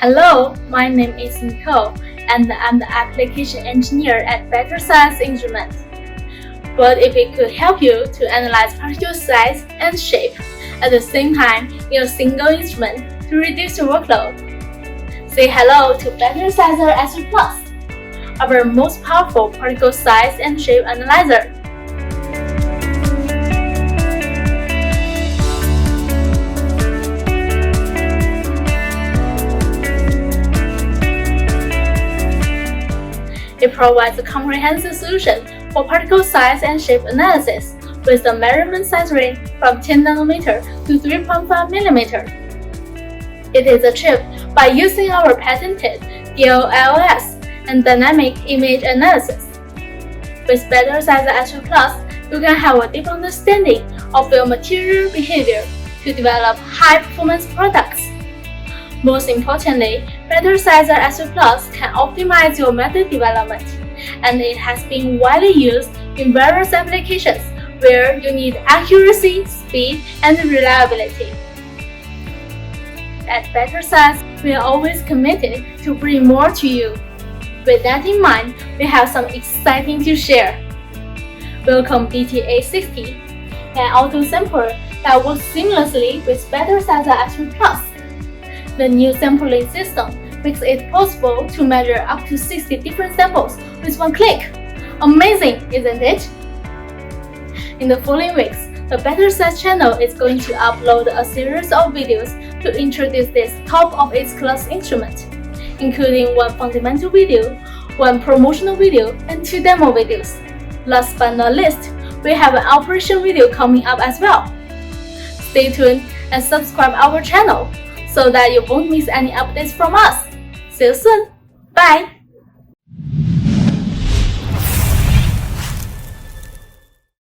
Hello, my name is Nicole, and I'm the application engineer at Better Size Instrument. What if it could help you to analyze particle size and shape at the same time in a single instrument to reduce your workload? Say hello to Better Sizer S3 Plus, our most powerful particle size and shape analyzer. It provides a comprehensive solution for particle size and shape analysis with a measurement size range from 10 nanometer to 3.5 mm. It is achieved by using our patented DLLS and dynamic image analysis. With Better Sizer S3 Plus, you can have a deep understanding of your material behavior to develop high-performance products. Most importantly, Better Sizer S3 Plus can optimize your method development, and it has been widely used in various applications where you need accuracy, speed, and reliability. At Better Size, we are always committed to bring more to you. With that in mind, we have some exciting to share. Welcome BTA60, an auto sampler that works seamlessly with Better Sizer S3 Plus. The new sampling system makes it possible to measure up to 60 different samples with one click. Amazing, isn't it? In the following weeks, the Better Size channel is going to upload a series of videos to introduce this top-of-its-class instrument, including one fundamental video, one promotional video, and 2 demo videos. Last but not least, we have an operation video coming up as well. Stay tuned and subscribe our channel so that you won't miss any updates from us. See you soon. Bye!